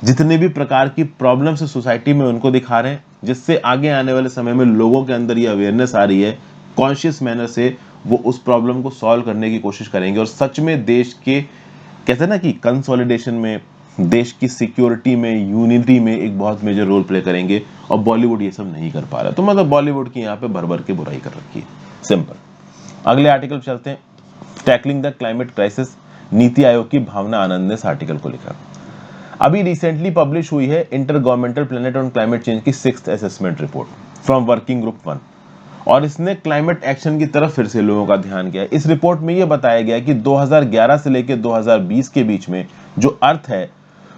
जितने भी प्रकार की प्रॉब्लम्स है सोसाइटी में उनको दिखा रहे हैं, जिससे आगे आने वाले समय में लोगों के अंदर ये अवेयरनेस आ रही है, कॉन्शियस मैनर से वो उस प्रॉब्लम को सॉल्व करने की कोशिश करेंगे और सच में देश के, कहते हैं ना कि कंसोलिडेशन में, देश की सिक्योरिटी में, यूनिटी में एक बहुत मेजर रोल प्ले करेंगे, और बॉलीवुड ये सब नहीं कर पा रहा। तो मतलब बॉलीवुड की यहाँ पे भर भर के बुराई कर रखी है, सिंपल। अगले आर्टिकल चलते हैं, tackling the climate crisis, NITI Aayog की भावना आनंद ने इस आर्टिकल को लिखा। अभी रिसेंटली पब्लिश हुई है inter governmental planet on climate change की 6th assessment report from working group 1, और इसने क्लाइमेट एक्शन की तरफ फिर से लोगों का ध्यान गया। इस रिपोर्ट में यह बताया गया कि 2011 से लेकर 2020 के बीच में जो अर्थ है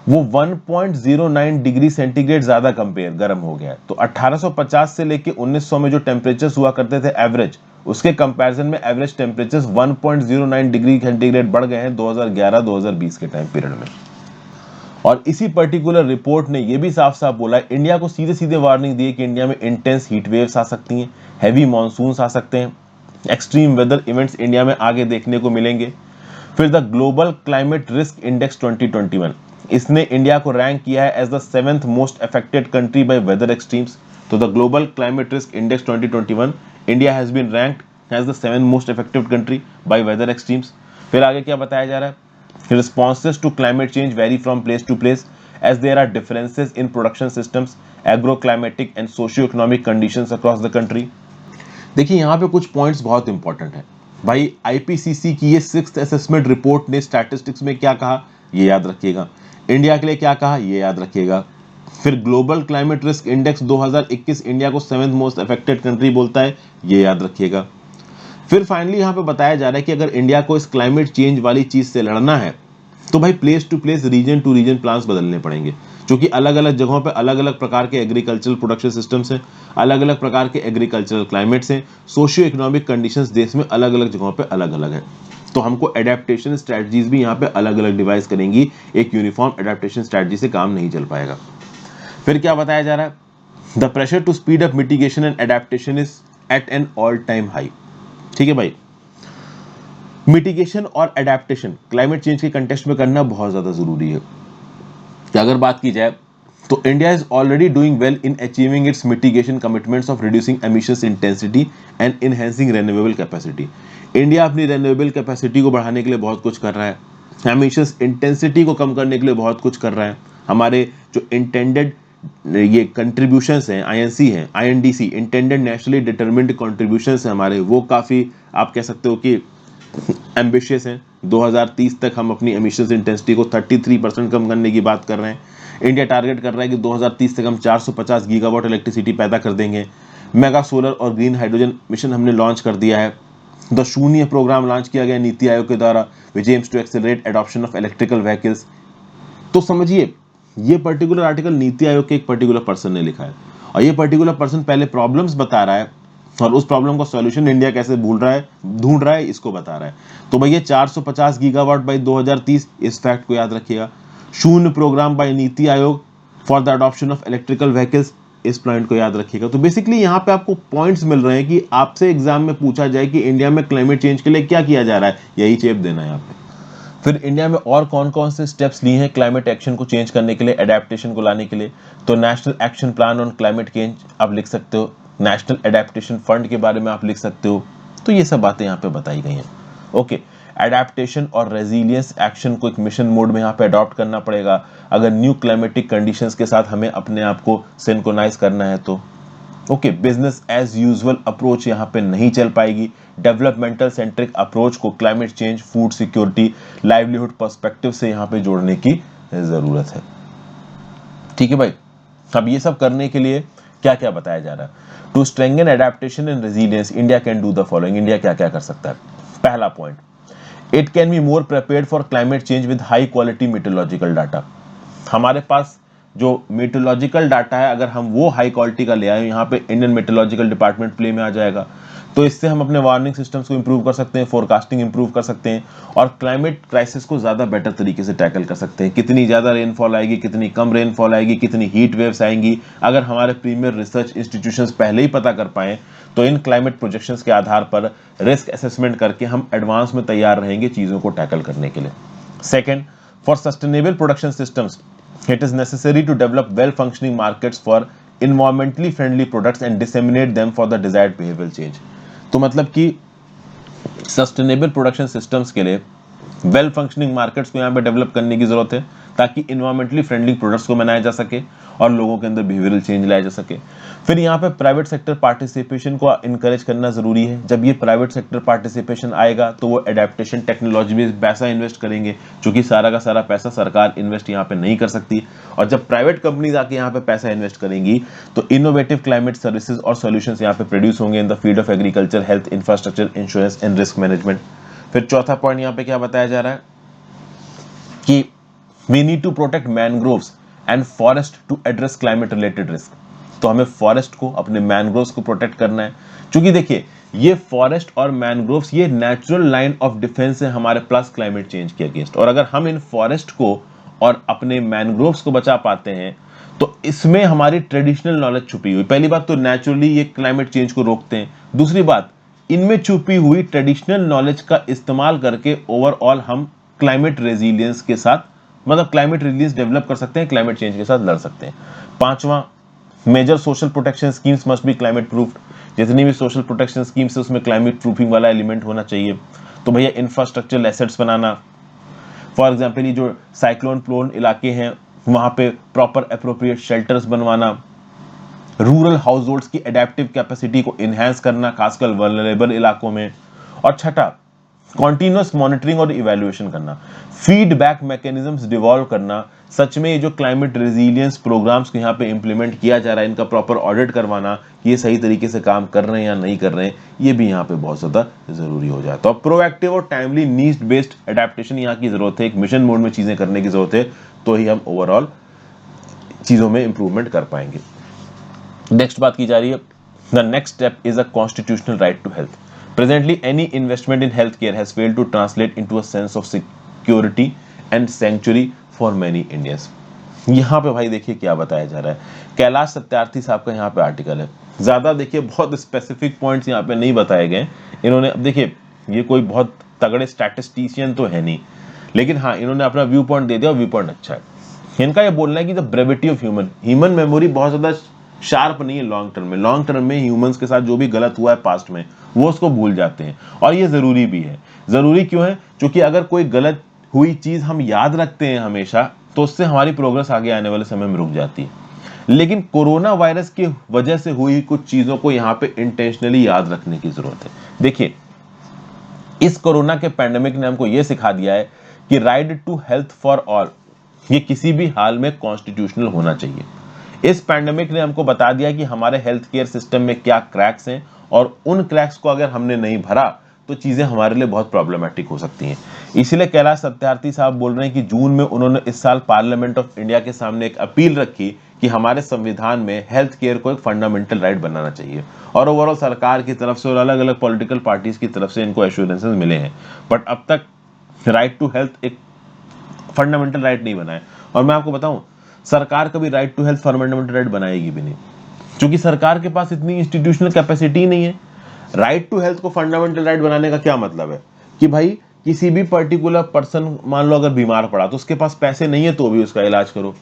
वो 1.09 डिग्री सेंटीग्रेड ज्यादा कंपेयर गर्म हो गया है। तो 1850 से लेकर 1900 में जो टेम्परेचर्स हुआ करते थे एवरेज, उसके कंपैरिजन में एवरेज टेम्परेचर्स 1.09 डिग्री सेंटीग्रेड बढ़ गए हैं 2011-2020 के टाइम पीरियड में। और इसी पर्टिकुलर रिपोर्ट ने यह भी साफ साफ बोला है, इंडिया को सीधे सीधे वार्निंग दी है कि इंडिया में इंटेंस हीट वेव्स आ सकती हैं, हैवी मानसून्स आ सकते हैं, एक्सट्रीम वेदर इवेंट्स इंडिया में आगे देखने को मिलेंगे। फिर the global climate risk index 2021, इसने इंडिया को रैंक किया है as the 7th most affected country by weather extremes. तो the global climate risk index 2021, India has been ranked as the 7th most affected country by weather extremes. फिर आगे क्या बताया जा रहा है, responses to climate change vary from place to place as there are differences in production systems, agroclimatic and socio-economic conditions across the country। देखिए यहाँ पे कुछ पॉइंट्स बहुत इंपॉर्टेंट है भाई। आईपीसीसी की ये 6th असेसमेंट रिपोर्ट ने स्टैटिस्टिक्स में क्या कहा ये याद रखिएगा, इंडिया के लिए क्या कहा ये याद रखिएगा। फिर global climate risk index 2021 India को 7th मोस्ट अफेक्टेड कंट्री बोलता है, ये याद रखिएगा। फिर फाइनली यहाँ पे बताया जा रहा है कि अगर इंडिया को इस क्लाइमेट चेंज वाली चीज से लड़ना है तो भाई place to place, region to region plans बदलने पड़ेंगे, क्योंकि अलग अलग जगहों पे अलग अलग प्रकार के एग्रीकल्चरल प्रोडक्शन सिस्टम्स हैं, अलग अलग प्रकार के एग्रीकल्चरल क्लाइमेट्स हैं, सोशियो इकोनॉमिक कंडीशंस देश में अलग अलग जगहों पे अलग अलग है। तो हमको एडेप्टेशन स्ट्रेटजीज भी यहाँ पे अलग अलग डिवाइस करेंगी, एक यूनिफॉर्म एडेप्टेशन स्ट्रेटजी से काम नहीं चल पाएगा। फिर क्या बताया जा रहा है, the pressure to speed up mitigation and adaptation is at an all time high. ठीक है भाई, मिटिगेशन और एडेप्टेशन क्लाइमेट चेंज के कंटेक्स्ट में करना बहुत ज्यादा जरूरी है। कि अगर बात की जाए तो India is already doing well in achieving it's mitigation commitments of reducing emissions intensity and enhancing renewable capacity. India अपनी रेन्यूएबल कैपेसिटी को बढ़ाने के लिए बहुत कुछ कर रहा है, एमिशंस इंटेंसिटी को कम करने के लिए बहुत कुछ कर रहा है। हमारे जो इंटेंडेड ये कंट्रीब्यूशंस हैं, आईएनसी हैं, INDC, intended nationally determined contributions हैं हमारे, वो काफ़ी आप कह सकते हो कि एम्बिशियस हैं। 2030 तक हम अपनी एमिशंस इंटेंसिटी को 33% कम करने की बात कर रहे हैं। इंडिया टारगेट कर रहा है कि 2030 तक हम 450 गीगावाट इलेक्ट्रिसिटी पैदा कर देंगे। मेगा सोलर और ग्रीन हाइड्रोजन मिशन हमने लॉन्च कर दिया है। द शून्य प्रोग्राम लॉन्च किया गया नीति आयोग के द्वारा, which aims to accelerate adoption of electrical vehicles. तो समझिए ये पर्टिकुलर आर्टिकल नीति आयोग के एक पर्टिकुलर पर्सन ने लिखा है, और ये पर्टिकुलर पर्सन पहले प्रॉब्लम्स बता रहा है और उस प्रॉब्लम का सॉल्यूशन इंडिया कैसे ढूंढ रहा है इसको बता रहा है। तो भैया 450 गीगावाट बाय 2030, इस फैक्ट को याद रखिएगा। शून्य programme bye NITI Aayog for the adoption of electrical vehicles, इस पॉइंट को याद रखिएगा। तो बेसिकली यहाँ पे आपको पॉइंट्स मिल रहे हैं कि आपसे एग्जाम में पूछा जाए कि इंडिया में क्लाइमेट चेंज के लिए क्या किया जा रहा है, यही चेप देना है आपको। फिर इंडिया में और कौन कौन से स्टेप्स लिए हैं क्लाइमेट एक्शन को चेंज करने के लिए, एडेप्टेशन को लाने के लिए। तो national action plan on climate change आप लिख सकते हो, नेशनल एडेप्टेशन फंड के बारे में आप लिख सकते हो। तो ये सब बातें यहाँ पे बताई गई हैं। ओके, एडेप्टेशन और रेजिलियंस एक्शन को एक मिशन मोड में यहाँ पे अडॉप्ट करना पड़ेगा अगर न्यू क्लाइमेटिक कंडीशंस के साथ हमें अपने आप को सिंक्रोनाइज करना है तो। Okay, business as usual approach यहाँ पे नहीं चल पाएगी। डेवलपमेंटल सेंट्रिक अप्रोच को climate change, food security, livelihood perspective से यहाँ पे जोड़ने की जरूरत है। ठीक है भाई, अब ये सब करने के लिए क्या क्या बताया जा रहा है। To strengthen adaptation and resilience India can do the following. India क्या क्या कर सकता है। पहला point, it can be more prepared for climate change with high quality meteorological data. हमारे पास जो मीटरोलॉजिकल डाटा है अगर हम वो हाई क्वालिटी का ले आए, यहाँ पे इंडियन मीटरोलॉजिकल डिपार्टमेंट प्ले में आ जाएगा, तो इससे हम अपने वार्निंग सिस्टम्स को इंप्रूव कर सकते हैं, फोरकास्टिंग इंप्रूव कर सकते हैं और क्लाइमेट क्राइसिस को ज़्यादा बेटर तरीके से टैकल कर सकते हैं। कितनी ज़्यादा रेनफॉल आएगी, कितनी कम रेनफॉल आएगी, कितनी हीट वेव्स आएंगी, अगर हमारे प्रीमियर रिसर्च इंस्टीट्यूशंस पहले ही पता कर पाएँ तो इन क्लाइमेट प्रोजेक्शंस के आधार पर रिस्क असेसमेंट करके हम एडवांस में तैयार रहेंगे चीज़ों को टैकल करने के लिए। Second, for sustainable production systems it is necessary to develop well functioning markets for environmentally friendly products and disseminate them for the desired behavioral change। तो मतलब कि सस्टेनेबल प्रोडक्शन सिस्टम्स के लिए वेल फंक्शनिंग मार्केट्स को यहाँ पे develop करने की जरूरत है ताकि इन्वायरमेंटली फ्रेंडली प्रोडक्ट्स को बनाया जा सके और लोगों के अंदर बिहेवियरल चेंज लाया जा सके। फिर यहाँ पे प्राइवेट सेक्टर पार्टिसिपेशन को इनकरेज करना जरूरी है। जब ये प्राइवेट सेक्टर पार्टिसिपेशन आएगा तो वो एडेप्टेशन टेक्नोलॉजी में पैसा इन्वेस्ट करेंगे, क्योंकि सारा का सारा पैसा सरकार इन्वेस्ट यहाँ पे नहीं कर सकती। और जब प्राइवेट कंपनीज आके यहाँ पे पैसा इन्वेस्ट करेंगी तो इनोवेटिव क्लाइमेट सर्विसेज और सॉल्यूशंस यहाँ पे प्रोड्यूस होंगे in the field of agriculture, health, infrastructure, insurance and risk management. फिर चौथा पॉइंट यहाँ पे क्या बताया जा रहा है कि we need to protect mangroves and forest to address climate related risk. तो हमें फॉरेस्ट को, अपने मैनग्रोव्स को प्रोटेक्ट करना है, क्योंकि देखिए ये फॉरेस्ट और मैनग्रोव्स ये नेचुरल लाइन ऑफ डिफेंस है हमारे प्लस क्लाइमेट चेंज के अगेंस्ट। और अगर हम इन फॉरेस्ट को और अपने मैनग्रोव्स को बचा पाते हैं तो इसमें हमारी ट्रेडिशनल नॉलेज छुपी हुई, पहली बात तो नेचुरली ये क्लाइमेट चेंज को रोकते हैं, दूसरी बात इनमें छुपी हुई ट्रेडिशनल नॉलेज का इस्तेमाल करके ओवरऑल हम क्लाइमेट रेजिलियंस के साथ, मतलब क्लाइमेट रिलीज डेवलप कर सकते हैं, क्लाइमेट चेंज के साथ लड़ सकते हैं। पांचवा, major social protection schemes must be climate proofed. जितनी भी सोशल प्रोटेक्शन स्कीम्स है उसमें क्लाइमेट प्रूफिंग वाला एलिमेंट होना चाहिए। तो भैया infrastructural assets banana, for example ये जो साइक्लोन प्रोन इलाके हैं वहां पे प्रॉपर एप्रोप्रिएट शेल्टर्स बनवाना, रूरल हाउस होल्ड्स की एडेप्टिव कैपेसिटी को इनहेंस करना खासकर वल्नरेबल इलाकों में। और छठा, कॉन्टिन्यूअस मॉनिटरिंग और इवैल्यूएशन करना, फीडबैक मैकेनिज्म्स डिवॉल्व करना। सच में ये जो क्लाइमेट रेजिलियंस प्रोग्राम्स को यहाँ पे इंप्लीमेंट किया जा रहा है इनका प्रॉपर ऑडिट करवाना, ये सही तरीके से काम कर रहे हैं या नहीं कर रहे हैं, ये भी यहाँ पे बहुत ज्यादा जरूरी हो जाता है। प्रोएक्टिव और टाइमली नीड्स बेस्ड एडेप्टेशन यहाँ की जरूरत है, एक मिशन मोड में चीजें करने की जरूरत है, तो ही हम ओवरऑल चीजों में इंप्रूवमेंट कर पाएंगे। नेक्स्ट बात की जा रही है, the next step is a constitutional right to health. Presently, any investment in healthcare has failed to translate into a sense of security and sanctuary for many Indians. यहाँ पे भाई देखिए क्या बताया जा रहा है, कैलाश सत्यार्थी साहब का यहाँ पे आर्टिकल है। ज्यादा देखिए बहुत स्पेसिफिक पॉइंट्स यहाँ पे नहीं बताए गए इन्होंने। अब देखिए ये कोई बहुत तगड़े स्टैटिस्टिशियन तो है नहीं, लेकिन हाँ इन्होंने अपना व्यू पॉइंट दे दिया और व्यू पॉइंट अच्छा है। इनका ये बोलना है कि the brevity of human memory बहुत ज्यादा शार्प नहीं है लॉन्ग टर्म में। लॉन्ग टर्म में ह्यूमंस के साथ जो भी गलत हुआ है पास्ट में वो उसको भूल जाते हैं, और ये जरूरी भी है। जरूरी क्यों है? क्योंकि अगर कोई गलत हुई चीज हम याद रखते हैं हमेशा तो उससे हमारी प्रोग्रेस आगे आने वाले समय में रुक जाती है। लेकिन कोरोना वायरस की वजह से हुई कुछ चीजों को यहाँ पे इंटेंशनली याद रखने की जरूरत है। देखिए इस कोरोना के पैंडेमिक ने हमको यह सिखा दिया है कि right to health for all ये किसी भी हाल में कॉन्स्टिट्यूशनल होना चाहिए। इस पैंडेमिक ने हमको बता दिया कि हमारे हेल्थ केयर सिस्टम में क्या क्रैक्स हैं, और उन क्रैक्स को अगर हमने नहीं भरा तो चीजें हमारे लिए बहुत प्रॉब्लमेटिक हो सकती हैं। इसीलिए कैलाश सत्यार्थी साहब बोल रहे हैं कि जून में उन्होंने इस साल पार्लियामेंट ऑफ इंडिया के सामने एक अपील रखी कि हमारे संविधान में हेल्थ केयर को एक फंडामेंटल राइट बनाना चाहिए। और ओवरऑल सरकार की तरफ से और अलग अलग पॉलिटिकल पार्टीज की तरफ से इनको एश्योरेंसेस मिले हैं, बट अब तक राइट टू हेल्थ एक फंडामेंटल राइट नहीं बना है। और मैं आपको बताऊं सरकार कभी right to health fundamental right बनाएगी भी नहीं, क्योंकि सरकार के पास इतनी इंस्टीट्यूशनल कैपेसिटी नहीं है। राइट टू हेल्थ को फंडामेंटल राइट बनाने का क्या मतलब है कि भाई किसी भी पर्टिकुलर पर्सन मान लो अगर बीमार पड़ा तो उसके पास पैसे नहीं है तो भी उसका इलाज करो।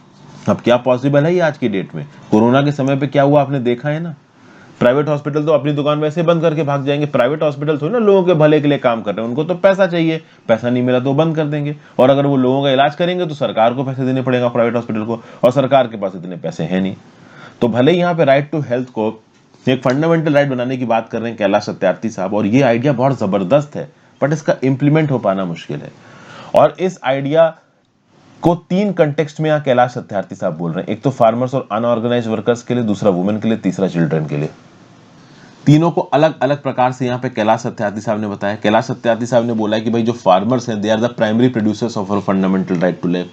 अब क्या पॉसिबल है ये आज की डेट में? कोरोना के समय पे क्या हुआ आपने देखा है ना। प्राइवेट हॉस्पिटल तो अपनी दुकान वैसे बंद करके भाग जाएंगे। प्राइवेट हॉस्पिटल थोड़ी ना लोगों के भले के लिए काम कर रहे हैं, उनको तो पैसा चाहिए, पैसा नहीं मिला तो बंद कर देंगे। और अगर वो लोगों का इलाज करेंगे तो सरकार को पैसे देने पड़ेगा प्राइवेट हॉस्पिटल को, और सरकार के पास इतने पैसे हैं नहीं। तो भले यहाँ पे राइट टू हेल्थ को एक फंडामेंटल राइट बनाने की बात कर रहे हैं कैलाश सत्यार्थी साहब, और ये आइडिया बहुत जबरदस्त है, बट इसका इंप्लीमेंट हो पाना मुश्किल है। और इस आइडिया को 3 कंटेक्स्ट में यहाँ कैलाश सत्यार्थी साहब बोल रहे हैं। एक तो फार्मर्स और अनऑर्गेनाइज्ड वर्कर्स के लिए, दूसरा वुमेन के लिए, तीसरा चिल्ड्रन के लिए। तीनों को अलग अलग प्रकार से यहाँ पे कैलाश सत्यार्थी साहब ने बताया। कैलाश सत्यार्थी साहब ने बोला है कि भाई जो फार्मर्स हैं they are the primary producers of our fundamental right to live.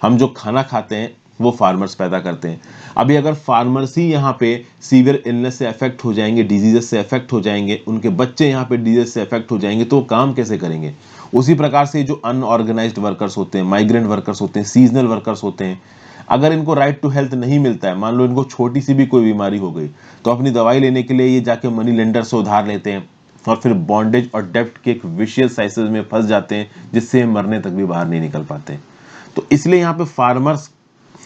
हम जो खाना खाते हैं वो फार्मर्स पैदा करते हैं। अभी अगर फार्मर्स ही यहाँ पे सीवियर इलनेस से अफेक्ट हो जाएंगे, डिजीजेस से अफेक्ट हो जाएंगे, उनके बच्चे यहाँ पे डिजीज से अफेक्ट हो जाएंगे, तो वो काम कैसे करेंगे? उसी प्रकार से जो अनऑर्गेनाइज्ड वर्कर्स होते हैं, माइग्रेंट वर्कर्स होते हैं, सीजनल वर्कर्स होते हैं, अगर इनको राइट टू हेल्थ नहीं मिलता है, मान लो इनको छोटी सी भी कोई बीमारी हो गई, तो अपनी दवाई लेने के लिए ये जाके मनी लेंडर से उधार लेते हैं और फिर बॉन्डेज और डेब्ट के एक विशियस साइकिल में फंस जाते हैं, जिससे मरने तक भी बाहर नहीं निकल पाते। तो इसलिए यहाँ पे फार्मर्स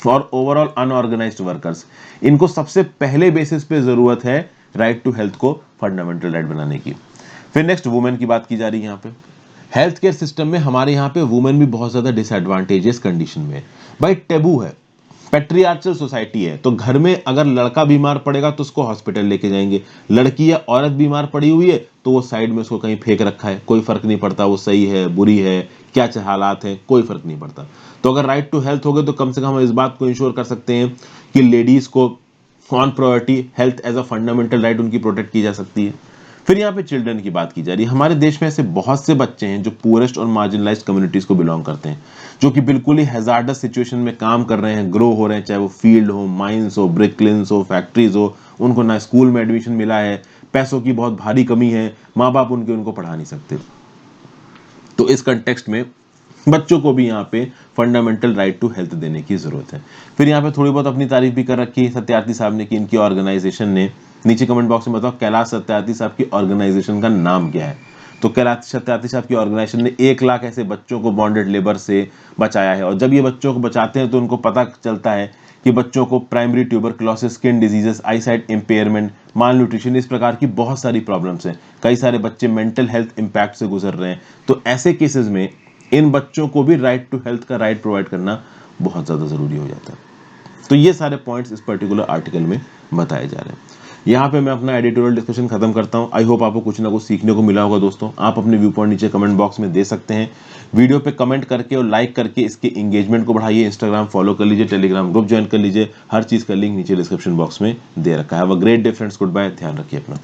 और ओवरऑल अनऑर्गेनाइज्ड वर्कर्स, इनको सबसे पहले बेसिस पे जरूरत है राइट टू हेल्थ को फंडामेंटल राइट बनाने की। फिर नेक्स्ट वुमेन की बात की जा रही है यहाँ पे। हेल्थ केयर सिस्टम में हमारे यहाँ पे वुमेन भी बहुत ज्यादा डिसएडवांटेजेस कंडीशन में है। भाई टेबू है, पैट्रियार्चल सोसाइटी है, तो घर में अगर लड़का बीमार पड़ेगा तो उसको हॉस्पिटल लेके जाएंगे, लड़की या औरत बीमार पड़ी हुई है तो वो साइड में उसको कहीं फेंक रखा है, कोई फर्क नहीं पड़ता वो सही है बुरी है क्या हालात है, कोई फर्क नहीं पड़ता। तो अगर राइट टू हेल्थ हो गए तो कम से कम हम इस बात को इंश्योर कर सकते हैं कि लेडीज को on priority health as a fundamental right उनकी प्रोटेक्ट की जा सकती है। फिर यहाँ पे चिल्ड्रन की बात की जा रही है। हमारे देश में ऐसे बहुत से बच्चे हैं जो पुअरेस्ट और मार्जिनलाइज्ड कम्युनिटीज को बिलोंग करते हैं, जो कि बिल्कुल ही हैजार्डस सिचुएशन में काम कर रहे हैं, ग्रो हो रहे हैं, चाहे वो फील्ड हो, माइंस हो, ब्रिकलिन्स हो, फैक्ट्रीज हो, उनको ना स्कूल में एडमिशन मिला है, पैसों की बहुत भारी कमी है, माँ बाप उनको पढ़ा नहीं सकते। तो इस कंटेक्स्ट में बच्चों को भी यहाँ पे फंडामेंटल राइट टू हेल्थ देने की जरूरत है। फिर यहाँ पे थोड़ी बहुत अपनी तारीफ भी कर रखी है सत्यार्थी साहब ने कि इनकी ऑर्गेनाइजेशन ने, नीचे कमेंट बॉक्स में बताओ कैलाश सत्यार्थी साहब की ऑर्गेनाइजेशन का नाम क्या है। तो कैलाश सत्यार्थी साहब की ऑर्गेनाइजेशन ने 1 लाख ऐसे बच्चों को बॉन्डेड लेबर से बचाया है, और जब ये बच्चों को बचाते हैं तो उनको पता चलता है कि बच्चों को primary tuberculosis, skin diseases, eyesight impairment, malnutrition, इस प्रकार की बहुत सारी प्रॉब्लम्स हैं, कई सारे बच्चे मेंटल हेल्थ इंपैक्ट से गुजर रहे हैं। तो ऐसे केसेस में इन बच्चों को भी राइट टू हेल्थ का राइट प्रोवाइड करना बहुत ज़्यादा ज़रूरी हो जाता है। तो ये सारे पॉइंट्स इस पर्टिकुलर आर्टिकल में बताए जा रहे हैं। यहाँ पे मैं अपना एडिटोरियल डिस्कशन खत्म करता हूँ। आई होप आपको कुछ ना कुछ सीखने को मिला होगा दोस्तों। आप अपने व्यू पॉइंट नीचे कमेंट बॉक्स में दे सकते हैं। वीडियो पे कमेंट करके और लाइक करके इसके इंगेजमेंट को बढ़ाइए। इंस्टाग्राम फॉलो कर लीजिए, टेलीग्राम ग्रुप ज्वाइन कर लीजिए, हर चीज़ का लिंक नीचे डिस्क्रिप्शन बॉक्स में दे रखा है। Have a great day friends, goodbye, ध्यान रखिए अपना।